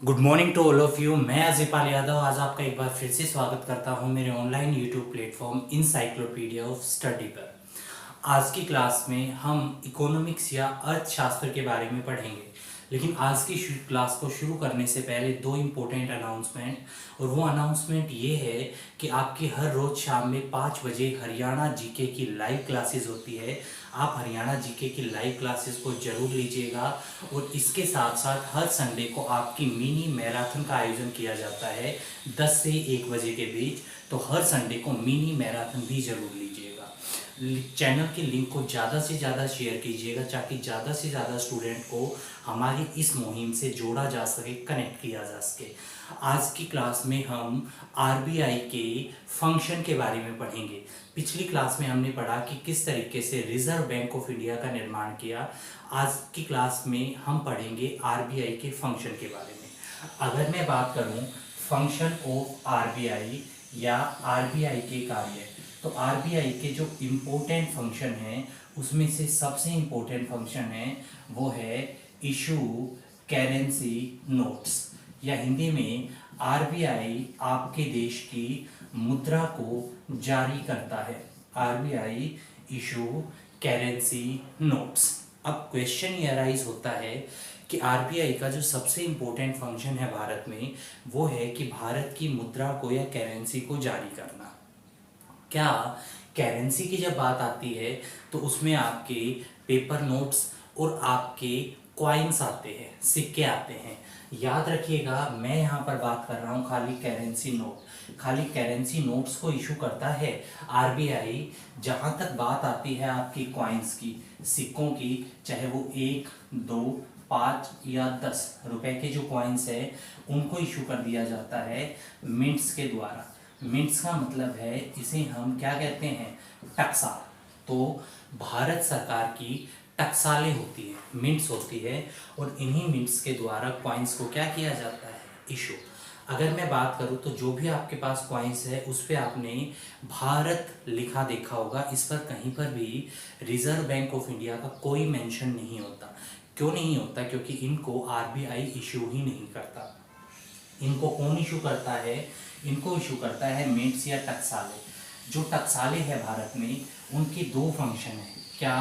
Good morning to all of you. मैं अजीपाल यादव आज आपका एक बार फिर से स्वागत करता हूं मेरे online YouTube platform encyclopedia of study पर। आज की क्लास में हम इकोनॉमिक्स या अर्थशास्त्र के बारे में पढ़ेंगे, लेकिन आज की क्लास को शुरू करने से पहले दो इम्पोर्टेंट अनाउंसमेंट। और वो अनाउंसमेंट ये है कि आपकी हर रोज़ शाम में 5 बजे हरियाणा जीके की लाइव क्लासेस होती है। आप हरियाणा जीके की लाइव क्लासेस को जरूर लीजिएगा। और इसके साथ साथ हर संडे को आपकी मिनी मैराथन का आयोजन किया जाता है 10 से 1 बजे के बीच। तो हर संडे को मिनी मैराथन भी जरूर लीजिएगा। चैनल के लिंक को ज़्यादा से ज़्यादा शेयर कीजिएगा ताकि ज़्यादा से ज़्यादा स्टूडेंट को हमारी इस मुहिम से जोड़ा जा सके, कनेक्ट किया जा सके। आज की क्लास में हम आरबीआई के फंक्शन के बारे में पढ़ेंगे। पिछली क्लास में हमने पढ़ा कि किस तरीके से रिजर्व बैंक ऑफ इंडिया का निर्माण किया। आज की क्लास में हम पढ़ेंगे आरबीआई के फंक्शन के बारे में। अगर मैं बात करूं फंक्शन ऑफ आरबीआई या आरबीआई के कार्य, तो आरबीआई के जो इम्पोर्टेंट फंक्शन हैं उसमें से सबसे इम्पोर्टेंट फंक्शन है वो है इशू करेंसी नोट्स, या हिंदी में आरबीआई आपके देश की मुद्रा को जारी करता है। RBI issue currency notes. अब क्वेश्चन ये अराइज होता है कि आरबीआई का जो सबसे इम्पोर्टेंट फंक्शन है भारत में वो है कि भारत की मुद्रा को या करेंसी को जारी करना। क्या करेंसी की जब बात आती है तो उसमें आपके पेपर नोट्स और आपके कॉइन्स आते हैं, सिक्के आते हैं। याद रखिएगा मैं यहाँ पर बात कर रहा हूँ खाली करेंसी नोट। खाली करेंसी नोट्स को इशू करता है आरबीआई। जहाँ तक बात आती है आपकी कॉइन्स की, सिक्कों की, चाहे वो 1, 2, 5 या 10 रुपए के जो कॉइन्स है उनको इशू कर दिया जाता है मिंट्स के द्वारा। मिंट्स का मतलब है इसे हम क्या कहते हैं, टकसाल। तो भारत सरकार की टकसालें होती है, मिंट्स होती है, और इन्हीं मिंट्स के द्वारा कॉइन्स को क्या किया जाता है, इशू। अगर मैं बात करूं तो जो भी आपके पास कॉइन्स है उस पर आपने भारत लिखा देखा होगा। इस पर कहीं पर भी रिजर्व बैंक ऑफ इंडिया का कोई मेंशन नहीं होता। क्यों नहीं होता? क्योंकि इनको आरबीआई इशू ही नहीं करता। इनको कौन इशू करता है? इनको इशू करता है मिंट्स या टकसाले। जो टकसाले है भारत में उनके दो फंक्शन है। क्या?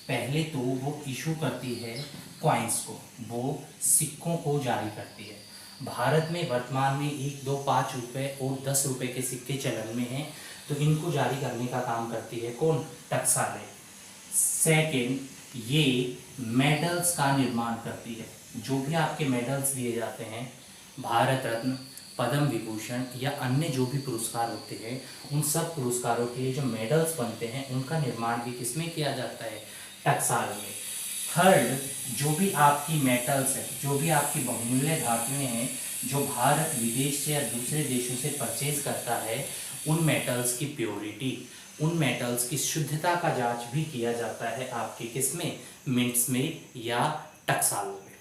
पहले तो वो इशू करती है कॉइन्स को, वो सिक्कों को जारी करती है। भारत में वर्तमान में 1, 2, 5 रुपए और 10 रुपए के सिक्के चलन में हैं, तो इनको जारी करने का काम करती है कौन? टकसाले। सेकेंड, ये मेडल्स का निर्माण करती है। जो भी आपके मेडल्स दिए जाते हैं, भारत रत्न, पद्म विभूषण या अन्य जो भी पुरस्कार होते हैं, उन सब पुरस्कारों के लिए जो मेडल्स बनते हैं उनका निर्माण भी किसमें किया जाता है? टकसाल में। थर्ड, जो भी आपकी मेटल्स है, जो भी आपकी बहुमूल्य धातुएं हैं जो भारत विदेश से या दूसरे देशों से परचेज करता है, उन मेटल्स की प्योरिटी, उन मेटल्स की शुद्धता का जांच भी किया जाता है आपके किसमें? मिंट्स में या टकसालों में।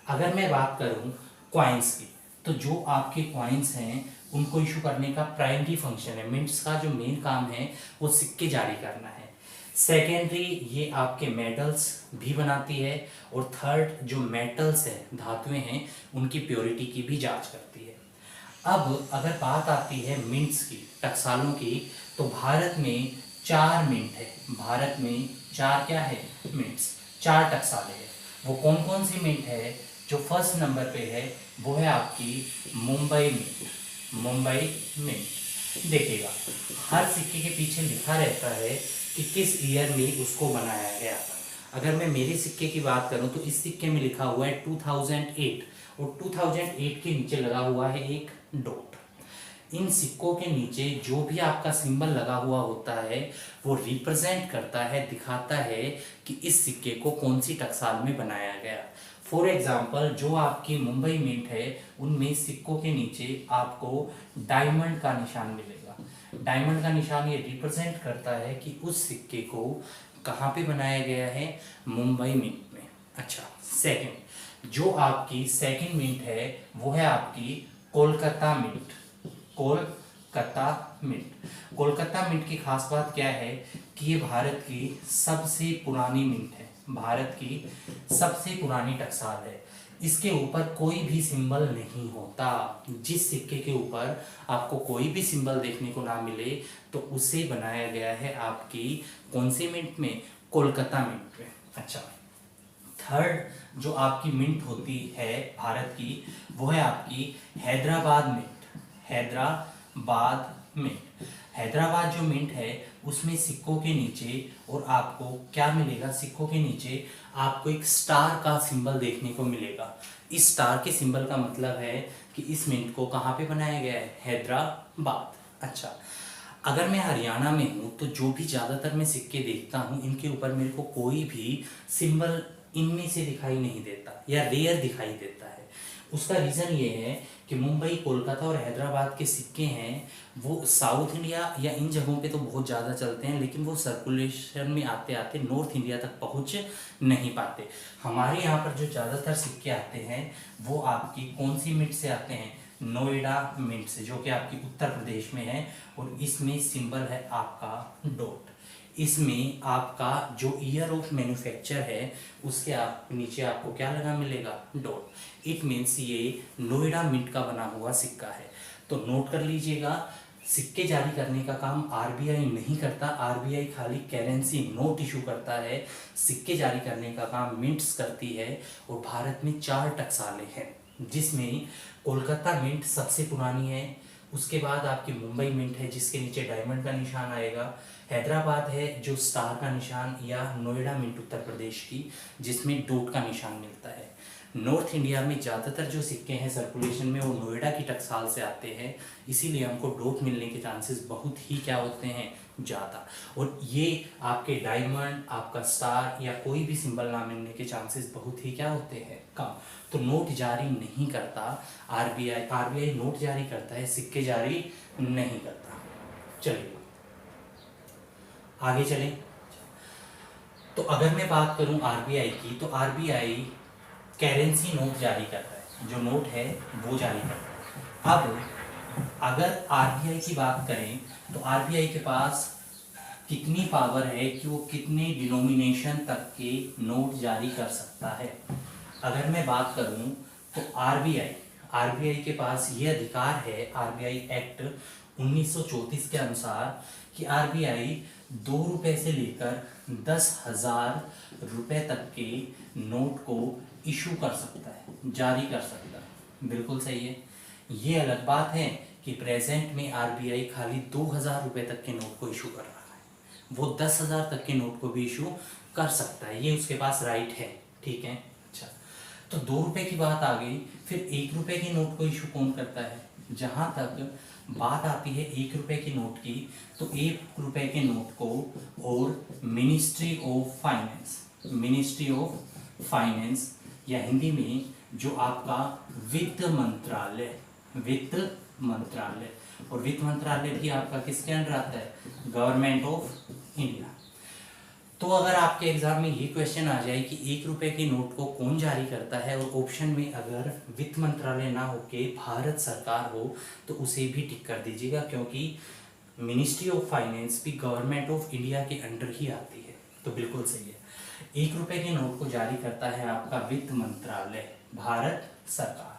अगर मैं बात करूं कॉइन्स की, तो जो आपके कॉइन्स हैं उनको इशू करने का प्राइमरी फंक्शन है। मिंट्स का जो मेन काम है वो सिक्के जारी करना है। सेकेंडरी, ये आपके मेटल्स भी बनाती है। और थर्ड, जो मेटल्स है, धातुएं हैं, उनकी प्योरिटी की भी जांच करती है। अब अगर बात आती है मिंट्स की, टकसालों की, तो भारत में 4 मिंट है। भारत में 4 क्या है? मिंट्स, 4 टकसालें हैं। वो कौन कौन सी मिंट है? जो फर्स्ट नंबर पे है वो है आपकी मुंबई मिंट। मुंबई मिंट। देखिएगा हर सिक्के के पीछे लिखा रहता है कि किस ईयर में उसको बनाया गया। अगर मैं मेरे सिक्के की बात करूं तो इस सिक्के में लिखा हुआ है 2008, और 2008 के नीचे लगा हुआ है एक डॉट। इन सिक्कों के नीचे जो भी आपका सिंबल लगा हुआ होता है वो रिप्रेजेंट करता है, दिखाता है कि इस सिक्के को कौन सी टकसाल में बनाया गया। फॉर एग्जाम्पल, जो आपकी मुंबई मिंट है उनमें सिक्कों के नीचे आपको डायमंड का निशान मिलेगा। डायमंड का निशान ये रिप्रेजेंट करता है कि उस सिक्के को कहाँ पे बनाया गया है? मुंबई मिंट में। अच्छा, सेकंड, जो आपकी सेकंड मिंट है वो है आपकी Kolkata mint. Kolkata mint. Kolkata mint की खास बात क्या है कि ये भारत की सबसे पुरानी मिंट है। भारत की सबसे पुरानी टकसाल है। इसके ऊपर कोई भी सिंबल नहीं होता। जिस सिक्के के ऊपर आपको कोई भी सिंबल देखने को ना मिले तो उसे बनाया गया है आपकी कौन सी मिंट में, कोलकाता मिंट में। अच्छा, थर्ड जो आपकी मिंट होती है भारत की, वो है आपकी हैदराबाद मिंट। हैदराबाद मिंट, हैदराबाद जो मिंट है उसमें सिक्कों के नीचे और आपको क्या मिलेगा, सिक्कों के नीचे आपको एक स्टार का सिंबल देखने को मिलेगा। इस स्टार के सिंबल का मतलब है कि इस मिंट को कहाँ पे बनाया गया है, हैदराबाद। अच्छा, अगर मैं हरियाणा में हूँ तो जो भी ज़्यादातर मैं सिक्के देखता हूँ इनके ऊपर मेरे को कोई भी सिंबल इनमें से दिखाई नहीं देता या रेयर दिखाई देता है। उसका रीज़न ये है कि मुंबई, कोलकाता और हैदराबाद के सिक्के हैं वो साउथ इंडिया या इन जगहों पे तो बहुत ज़्यादा चलते हैं, लेकिन वो सर्कुलेशन में आते आते नॉर्थ इंडिया तक पहुँच नहीं पाते। हमारे यहाँ पर जो ज़्यादातर सिक्के आते हैं वो आपकी कौन सी मिंट से आते हैं, नोएडा मिंट से, जो कि आपकी उत्तर प्रदेश में है। और इसमें सिंबल है आपका डॉट। इसमें आपका जो ईयर ऑफ मैन्युफैक्चर है उसके आप नीचे आपको क्या लगा मिलेगा, डॉट। इट मीन्स ये नोएडा मिंट का बना हुआ सिक्का है। तो नोट कर लीजिएगा, सिक्के जारी करने का काम आरबीआई नहीं करता। आरबीआई खाली करेंसी नोट इशू करता है, सिक्के जारी करने का काम मिंट्स करती है। और भारत में 4 टकसालें हैं जिसमें कोलकाता मिंट सबसे पुरानी है, उसके बाद आपकी मुंबई मिंट है जिसके नीचे डायमंड का निशान आएगा, हैदराबाद है जो स्टार का निशान, या नोएडा मिंट उत्तर प्रदेश की जिसमें डॉट का निशान मिलता है। नॉर्थ इंडिया में ज़्यादातर जो सिक्के हैं सर्कुलेशन में वो नोएडा की टकसाल से आते हैं, इसीलिए हमको डॉट मिलने के चांसेस बहुत ही क्या होते हैं, ज़्यादा। और ये आपके डायमंड, आपका स्टार या कोई भी सिंबल ना मिलने के चांसेस बहुत ही क्या होते हैं, कम। तो नोट जारी नहीं करता आरबीआई। आरबीआई नोट जारी करता है, सिक्के जारी नहीं करता। चलिए आगे चलें। तो अगर मैं बात करूं आरबीआई की, तो आरबीआई करेंसी नोट जारी करता है, जो नोट है वो जारी करता है। अब अगर आरबीआई की बात करें तो आरबीआई के पास कितनी पावर है कि वो कितने डिनोमिनेशन तक के नोट जारी कर सकता है। अगर मैं बात करूं तो आरबीआई के पास ये अधिकार है, आरबीआई एक्ट 1934 के अनुसार, कि आरबीआई 2 रुपए से लेकर 10,000 रुपए तक के नोट को इशू कर सकता है, जारी कर सकता है। बिल्कुल सही है। ये अलग बात है कि प्रेजेंट में आरबीआई खाली 2,000 रुपए तक के नोट को इशू कर रहा है, वो 10,000 तक के नोट को भी इशू कर सकता है, ये उसके पास राइट है। ठीक है। अच्छा, तो 2 रुपए की बात आ गई, फिर 1 रुपए के नोट को इशू कौन करता है। जहां तक बात आती है 1 रुपए के नोट की, तो 1 रुपए के नोट को और मिनिस्ट्री ऑफ फाइनेंस या हिंदी में जो आपका वित्त मंत्रालय, और वित्त मंत्रालय भी आपका किसके अंडर आता है, गवर्नमेंट ऑफ इंडिया। तो अगर आपके एग्जाम में ये क्वेश्चन आ जाए कि 1 रुपए के नोट को कौन जारी करता है और ऑप्शन में अगर वित्त मंत्रालय ना होके भारत सरकार हो तो उसे भी टिक कर दीजिएगा, क्योंकि मिनिस्ट्री ऑफ फाइनेंस भी गवर्नमेंट ऑफ इंडिया के अंडर ही आती है। तो बिल्कुल सही है, 1 रुपए के नोट को जारी करता है आपका वित्त मंत्रालय, भारत सरकार।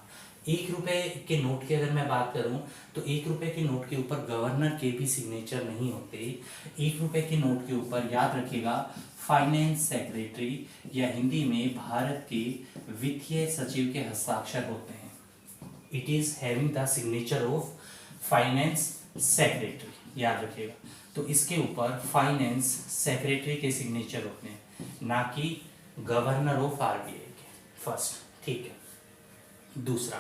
1 रुपए के नोट की अगर मैं बात करूं तो 1 रुपए के नोट के ऊपर गवर्नर के भी सिग्नेचर नहीं होते। 1 रुपए के नोट के ऊपर याद रखिएगा फाइनेंस सेक्रेटरी या हिंदी में भारत के वित्तीय सचिव के हस्ताक्षर होते हैं। It is having the signature of finance secretary, याद रखिएगा। तो इसके ऊपर फाइनेंस सेक्रेटरी के सिग्नेचर होते हैं, ना कि गवर्नर ऑफ आरबीआई के। फर्स्ट, ठीक है। दूसरा,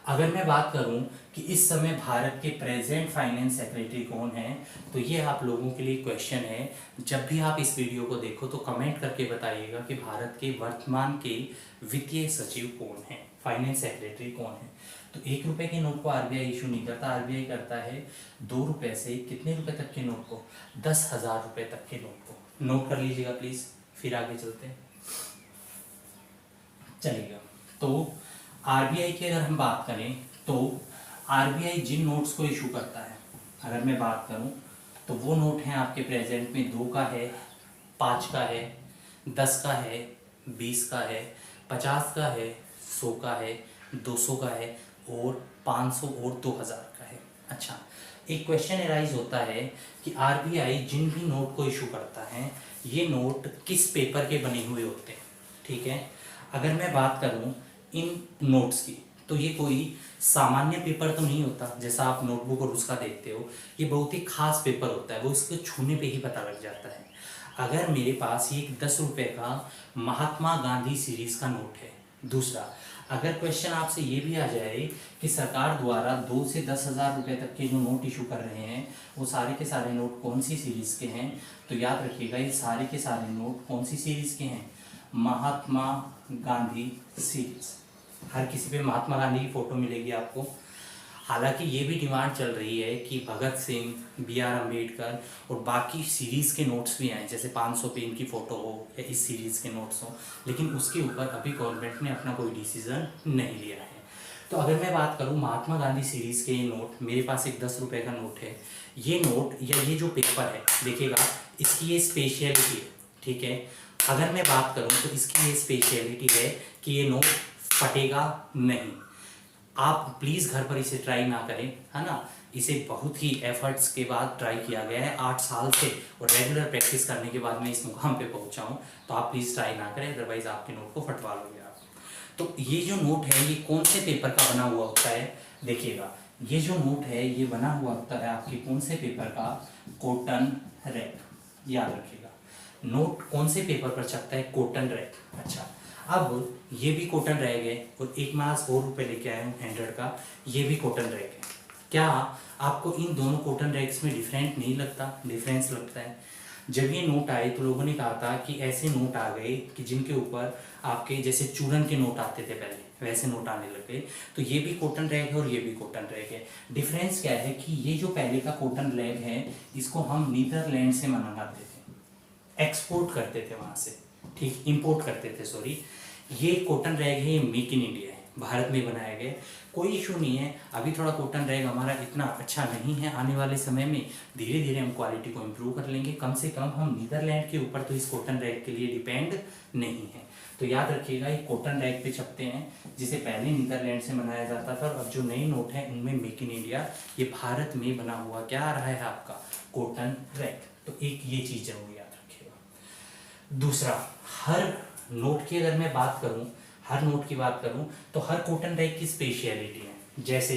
अगर मैं बात करूं कि इस समय भारत के प्रेजेंट फाइनेंस सेक्रेटरी कौन है, तो ये आप लोगों के लिए क्वेश्चन है। जब भी आप इस वीडियो को देखो तो कमेंट करके बताइएगा कि भारत के वर्तमान के वित्तीय सचिव कौन है, फाइनेंस सेक्रेटरी कौन है। तो 1 रुपए के नोट को आरबीआई इशू नहीं करता, आरबीआई करता है 2 रुपए से कितने रुपए तक के नोट को, 10,000 रुपए तक के नोट को। नोट कर लीजिएगा प्लीज, फिर आगे चलते हैं। चलिएगा, तो आरबीआई की अगर हम बात करें तो आरबीआई जिन नोट्स को इशू करता है, अगर मैं बात करूं तो वो नोट हैं आपके प्रेजेंट में 2 का है, 5 का है, 10 का है, 20 का है, 50 का है, 100 का है, 200 का है और 500 और 2000 का है। अच्छा, एक क्वेश्चन एराइज होता है कि आरबीआई जिन भी नोट को इशू करता है ये नोट किस पेपर के बने हुए होते हैं। ठीक है, अगर मैं बात करूं इन नोट्स की तो ये कोई सामान्य पेपर तो नहीं होता जैसा आप नोटबुक और उसका देखते हो, ये बहुत ही खास पेपर होता है, वो इसको छूने पे ही पता लग जाता है। अगर मेरे पास ये 10 रुपए का महात्मा गांधी सीरीज का नोट है। दूसरा, अगर क्वेश्चन आपसे ये भी आ जाए कि सरकार द्वारा 2 से 10,000 रुपए तक के जो नोट इशू कर रहे हैं वो सारे के सारे नोट कौन सी सीरीज के हैं, तो याद रखिएगा ये सारे के सारे नोट कौन सी सीरीज के हैं, महात्मा गांधी सीरीज। हर किसी पे महात्मा गांधी की फोटो मिलेगी आपको। हालांकि ये भी डिमांड चल रही है कि भगत सिंह, बी.आर. अम्बेडकर और बाकी सीरीज़ के नोट्स भी आए, जैसे 500 पे इनकी फ़ोटो हो या इस सीरीज़ के नोट्स हो, लेकिन उसके ऊपर अभी गवर्नमेंट ने अपना कोई डिसीज़न नहीं लिया है। तो अगर मैं बात करूँ महात्मा गांधी सीरीज़ के ये नोट, मेरे पास एक 10 रुपये का नोट है। ये नोट या ये जो पेपर है देखिएगा, इसकी ये स्पेशलिटी है। ठीक है, अगर मैं बात करूँ तो इसकी ये स्पेशलिटी है कि ये नोट फटेगा नहीं। आप प्लीज़ घर पर इसे ट्राई ना करें, है ना। इसे बहुत ही एफर्ट्स के बाद ट्राई किया गया है 8 साल से, और रेगुलर प्रैक्टिस करने के बाद मैं इस मुकाम पे पहुंचा हूं। तो आप प्लीज़ ट्राई ना करें, अदरवाइज आपके नोट को फटवा लोगे आप। तो ये जो नोट है ये कौन से पेपर का बना हुआ होता है, देखिएगा ये जो नोट है ये बना हुआ होता है आपके कौन से पेपर का, कॉटन रैप। याद रखिएगा नोट कौन से पेपर पर छपता है, कॉटन रैप। अच्छा, अब ये भी कॉटन रैग है और एक मैं आज और रुपये लेके आया हूँ 100 का, ये भी कॉटन रैग है। क्या आपको इन दोनों कॉटन रैग्स में डिफरेंट नहीं लगता, डिफरेंस लगता है। जब ये नोट आए तो लोगों ने कहा था कि ऐसे नोट आ गए कि जिनके ऊपर आपके जैसे चूरन के नोट आते थे पहले, वैसे नोट आने लग गए। तो ये भी कॉटन रैग है और ये भी कॉटन रैग है। डिफरेंस क्या है कि ये जो पहले का कॉटन रैग है इसको हम नीदरलैंड से मंगाते थे, एक्सपोर्ट करते थे वहां से, ठीक, इंपोर्ट करते थे सॉरी। ये कॉटन रैग है, ये मेक इन इंडिया है, भारत में बनाया गया। कोई इशू नहीं है, अभी थोड़ा कॉटन रैग हमारा इतना अच्छा नहीं है, आने वाले समय में धीरे धीरे हम क्वालिटी को इम्प्रूव कर लेंगे। कम से कम हम नीदरलैंड के ऊपर तो इस कॉटन रैग के लिए डिपेंड नहीं है। तो याद रखिएगा ये कॉटन रैग पे छपते हैं, जिसे पहले नीदरलैंड से बनाया जाता था, और अब जो नए नोट हैं उनमें मेक इन इंडिया, ये भारत में बना हुआ क्या आ रहा है आपका, कॉटन रैग। तो एक ये चीज़ जरूर याद रखिएगा। दूसरा, हर नोट की अगर मैं बात करूं, हर नोट की बात करूं तो हर कॉटन रैग की स्पेशलिटी है। जैसे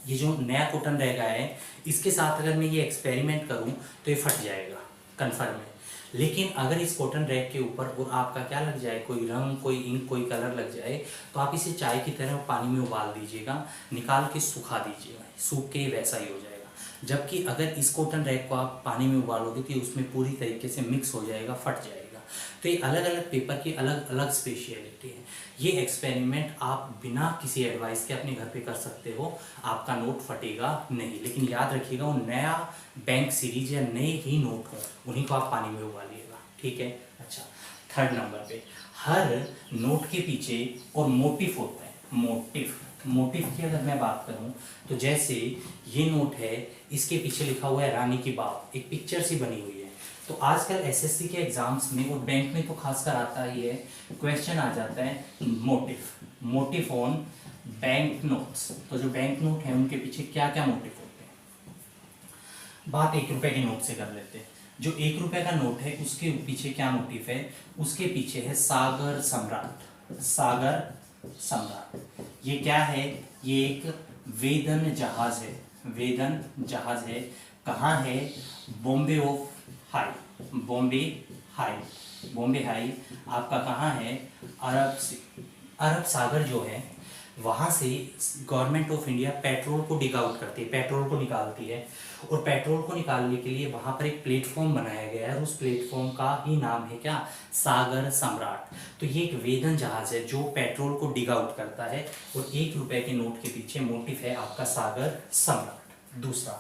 ये जो नया कॉटन रैग आया है इसके साथ अगर मैं ये एक्सपेरिमेंट करूं तो ये फट जाएगा कन्फर्म है। लेकिन अगर इस कॉटन रैग के ऊपर और आपका क्या लग जाए, कोई रंग, कोई इंक, कोई कलर लग जाए, तो आप इसे चाय की तरह पानी में उबाल दीजिएगा, निकाल के सुखा दीजिएगा, सूख के वैसा ही हो जाएगा। जबकि अगर इस कॉटन रैग को आप पानी में उबालोगे तो उसमें पूरी तरीके से मिक्स हो जाएगा, फट जाएगा। तो ये अलग अलग पेपर की अलग अलग स्पेशलिटी है। ये एक्सपेरिमेंट आप बिना किसी एडवाइस के अपने घर पे कर सकते हो, आपका नोट फटेगा नहीं। लेकिन याद रखिएगा वो नया बैंक सीरीज या नए ही नोट हो उन्हीं को आप पानी में उबालिएगा, ठीक है। अच्छा, थर्ड नंबर पे हर नोट के पीछे और मोटिव होता है, मोटिव की अगर मैं बात करूं तो जैसे ये नोट है, इसके पीछे लिखा हुआ है रानी की बाव, एक पिक्चर सी बनी हुई है। तो आजकल एसएससी के एग्जाम्स में और बैंक में तो खासकर आता ही है, क्वेश्चन आ जाता है मोटिव ऑन बैंक नोट्स। तो जो बैंक नोट है उनके पीछे क्या क्या मोटिव होते हैं। बात 1 रुपए के नोट से कर लेते हैं। जो 1 रुपए का नोट है उसके पीछे क्या मोटिव है, उसके पीछे है सागर सम्राट। सागर सम्राट ये क्या है, ये एक वेदन जहाज है, वेदन जहाज है। कहाँ है, Bombay of high, Bombay high आपका कहाँ है, अरब सागर जो है वहाँ से गवर्नमेंट ऑफ इंडिया पेट्रोल को डिग आउट करती है, पेट्रोल को निकालती है। और पेट्रोल को निकालने के लिए वहाँ पर एक प्लेटफॉर्म बनाया गया है और उस प्लेटफॉर्म का ही नाम है क्या, सागर सम्राट। तो ये एक वेदन जहाज है जो पेट्रोल को डिग आउट करता है, और 1 रुपए के नोट के पीछे मोटिव है आपका सागर सम्राट। दूसरा,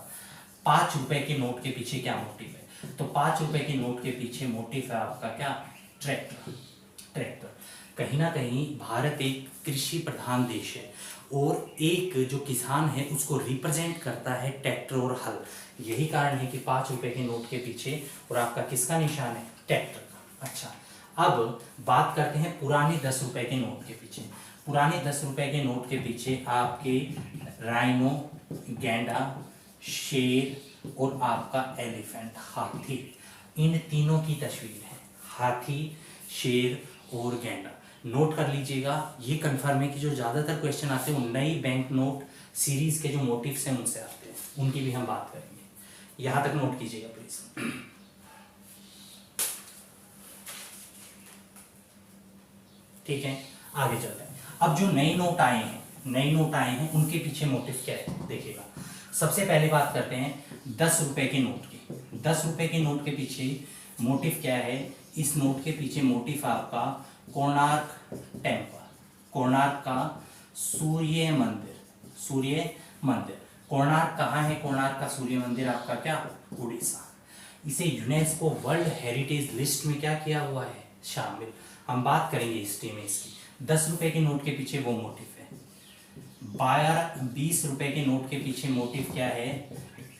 5 रुपए के नोट के पीछे क्या मोटिव है, तो 5 रुपए के नोट के पीछे मोटिव है आपका क्या, ट्रैक्टर। कहीं ना कहीं भारत एक कृषि प्रधान देश है और एक जो किसान है उसको रिप्रेजेंट करता है ट्रैक्टर और हल। यही कारण है कि 5 रुपए के नोट के पीछे और आपका किसका निशान है, ट्रैक्टर का। अच्छा, अब बात करते हैं पुराने 10 रुपए के नोट के पीछे। पुराने 10 रुपए के नोट के पीछे आपके राइनो, गैंडा, शेर और आपका एलिफेंट, हाथी, इन तीनों की तस्वीर है। हाथी, शेर और गैंडा नोट कर लीजिएगा। ये कंफर्म है कि जो ज़्यादातर क्वेश्चन आते हैं वो नई बैंक नोट सीरीज के जो मोटिव्स हैं उनसे आते हैं, उनकी भी हम बात करेंगे। यहाँ तक नोट कीजिएगा प्लीज। ठीक है, आगे चलते हैं। अब जो नए नोट आए हैं उनके पीछे मोटिव क्या है देखिएगा। सबसे पहले बात करते हैं 10 रुपए के नोट की। 10 रुपए के नोट के पीछे मोटिव क्या है? इस नोट के पीछे मोटिव आपका कोणार्क टेम्पल, कोणार्क का सूर्य मंदिर। कोणार्क कहाँ है? कोणार्क का सूर्य मंदिर आपका क्या? उड़ीसा। इसे यूनेस्को वर्ल्ड हेरिटेज लिस्ट में क्या किया हुआ है? शामिल। हम बात करेंगे हिस्ट्री में इसकी। 10 रुपए के नोट के पीछे वो मोटिव है। 20 रुपए के नोट के पीछे मोटिव क्या है?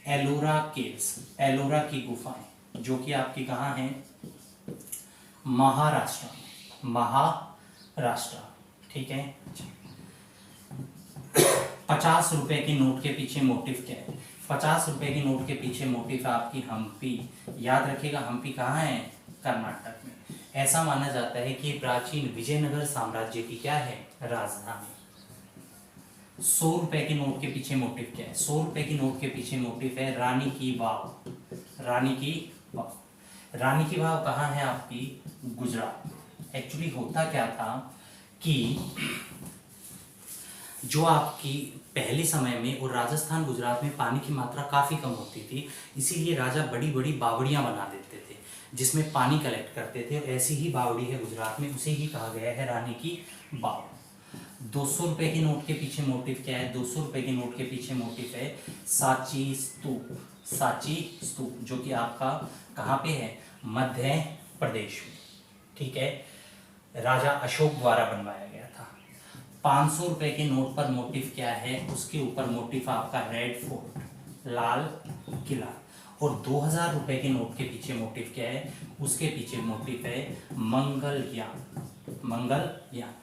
एलोरा केव्स, एलोरा की गुफाएं, जो कि आपकी कहाँ है? महाराष्ट्र में, महाराष्ट्र। ठीक है। 50 रुपए के नोट के पीछे मोटिव क्या है? 50 रुपए के नोट के पीछे मोटिव आपकी हम्पी। याद रखिएगा, हम्पी कहाँ है? कर्नाटक में। ऐसा माना जाता है कि प्राचीन विजयनगर साम्राज्य की क्या है? राजधानी। 100 रुपए के नोट के पीछे मोटिव क्या है? 100 रुपए के नोट के पीछे मोटिव है रानी की वाव। रानी की वाव, रानी की वाव कहाँ है आपकी? गुजरात। एक्चुअली होता क्या था कि जो आपकी पहले समय में और राजस्थान गुजरात में पानी की मात्रा काफ़ी कम होती थी, इसीलिए राजा बड़ी बड़ी बावड़ियाँ बना देते थे जिसमें पानी कलेक्ट करते थे। और ऐसी ही बावड़ी है गुजरात में, उसे ही कहा गया है रानी की बाव। 200 रुपए के नोट के पीछे मोटिव क्या है? 200 रुपए के नोट के पीछे मोटिव है सांची स्तूप। सांची स्तूप जो कि आपका कहाँ पे है? मध्य प्रदेश में। ठीक है, राजा अशोक द्वारा बनवाया गया था। 500 रुपए के नोट पर मोटिव क्या है? उसके ऊपर मोटिव आपका रेड फोर्ट, लाल किला। और 2000 रुपए के नोट के पीछे मोटिव क्या है? उसके पीछे मोटिव है मंगलयान, मंगलयान।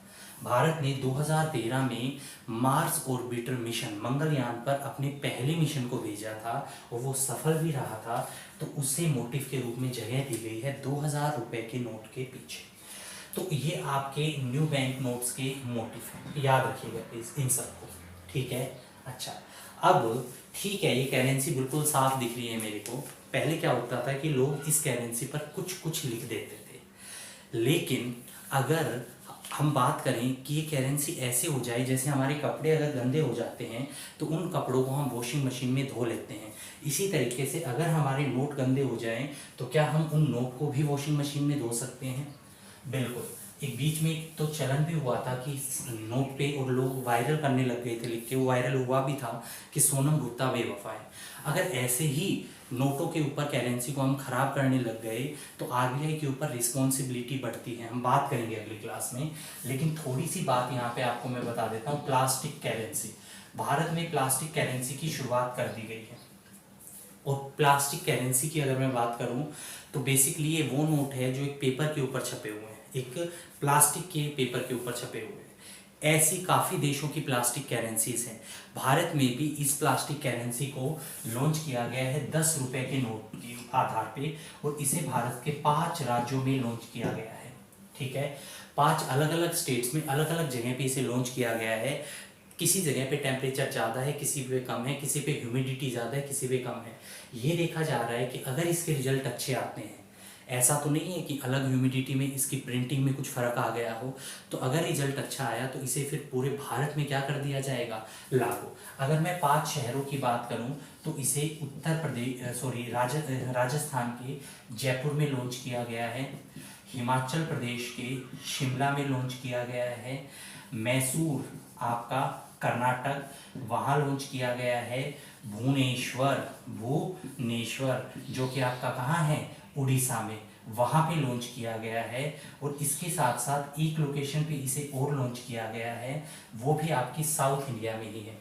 भारत ने 2013 में मार्स ऑर्बिटर मिशन मंगलयान पर अपने पहले मिशन को भेजा था और वो सफल भी रहा था, तो उससे मोटिव के रूप में जगह दी गई है 2000 रुपए के नोट के पीछे। तो ये आपके न्यू बैंक नोट्स के मोटिव हैं, याद रखिएगा प्लीज इन सबको। ठीक है, अच्छा। अब ठीक है, ये करेंसी बिल्कुल साफ दिख रही है मेरे को। पहले क्या होता था कि लोग इस करेंसी पर कुछ कुछ लिख देते थे, लेकिन अगर हम बात करें कि ये करेंसी ऐसे हो जाए जैसे हमारे कपड़े अगर गंदे हो जाते हैं तो उन कपड़ों को हम वॉशिंग मशीन में धो लेते हैं, इसी तरीके से अगर हमारे नोट गंदे हो जाएं तो क्या हम उन नोट को भी वॉशिंग मशीन में धो सकते हैं? बिल्कुल। एक बीच में तो चलन भी हुआ था कि नोट पे और लोग वायरल करने लग गए थे लिख के, वो वायरल हुआ भी था कि सोनम गुप्ता बेवफा है। अगर ऐसे ही नोटों के ऊपर करेंसी को हम खराब करने लग गए तो आरबीआई के ऊपर रिस्पॉन्सिबिलिटी बढ़ती है। हम बात करेंगे अगली क्लास में, लेकिन थोड़ी सी बात यहाँ पे आपको मैं बता देता हूँ। प्लास्टिक करेंसी, भारत में प्लास्टिक करेंसी की शुरुआत कर दी गई है। और प्लास्टिक करेंसी की अगर मैं बात करूं तो बेसिकली ये वो नोट है जो एक पेपर के ऊपर छपे हुए हैं, एक प्लास्टिक के पेपर के ऊपर छपे हुए हैं। ऐसी काफ़ी देशों की प्लास्टिक करेंसीज हैं। भारत में भी इस प्लास्टिक करेंसी को लॉन्च किया गया है 10 रुपए के नोट के आधार पे, और इसे भारत के 5 राज्यों में लॉन्च किया गया है। ठीक है, 5 अलग अलग स्टेट्स में अलग अलग जगह पे इसे लॉन्च किया गया है। किसी जगह पे टेम्परेचर ज़्यादा है, किसी पे कम है, किसी पे ह्यूमिडिटी ज़्यादा है, किसी पे कम है। ये देखा जा रहा है कि अगर इसके रिजल्ट अच्छे आते हैं, ऐसा तो नहीं है कि अलग ह्यूमिडिटी में इसकी प्रिंटिंग में कुछ फ़र्क आ गया हो, तो अगर रिजल्ट अच्छा आया तो इसे फिर पूरे भारत में क्या कर दिया जाएगा? लागू। अगर मैं 5 शहरों की बात करूं तो इसे उत्तर प्रदेश राजस्थान के जयपुर में लॉन्च किया गया है, हिमाचल प्रदेश के शिमला में लॉन्च किया गया है, मैसूर आपका कर्नाटक वहाँ लॉन्च किया गया है, भुवनेश्वर जो कि आपका कहाँ है? उड़ीसा में, वहाँ पे लॉन्च किया गया है। और इसके साथ साथ एक लोकेशन पे इसे और लॉन्च किया गया है, वो भी आपकी साउथ इंडिया में ही है।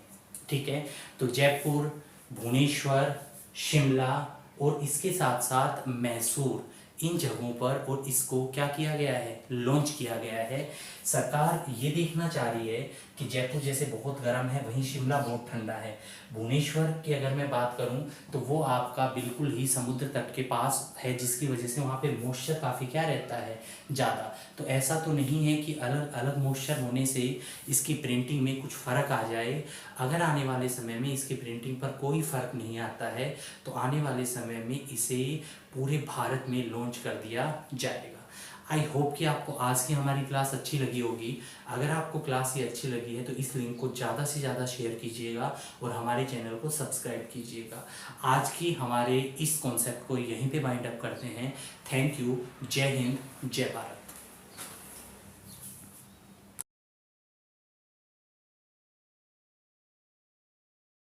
ठीक है, तो जयपुर, भुवनेश्वर, शिमला और इसके साथ साथ मैसूर, इन जगहों पर और इसको क्या किया गया है, लॉन्च किया गया है। सरकार ये देखना चाह रही है कि जयपुर जैसे बहुत गर्म है, वहीं शिमला बहुत ठंडा है। भुवनेश्वर की अगर मैं बात करूं तो वो आपका बिल्कुल ही समुद्र तट के पास है, जिसकी वजह से वहाँ पे मॉइस्चर काफ़ी क्या रहता है, ज़्यादा। तो ऐसा तो नहीं है कि अलग अलग मॉइस्चर होने से इसकी प्रिंटिंग में कुछ फ़र्क आ जाए। अगर आने वाले समय में इसकी प्रिंटिंग पर कोई फ़र्क नहीं आता है तो आने वाले समय में इसे पूरे भारत में लॉन्च कर दिया जाएगा। आई होप कि आपको आज की हमारी क्लास अच्छी लगी होगी। अगर आपको क्लास ये अच्छी लगी है तो इस लिंक को ज़्यादा से ज़्यादा शेयर कीजिएगा और हमारे चैनल को सब्सक्राइब कीजिएगा। आज की हमारे इस कॉन्सेप्ट को यहीं पे वाइंड अप करते हैं। Thank you. जय हिंद, जय भारत।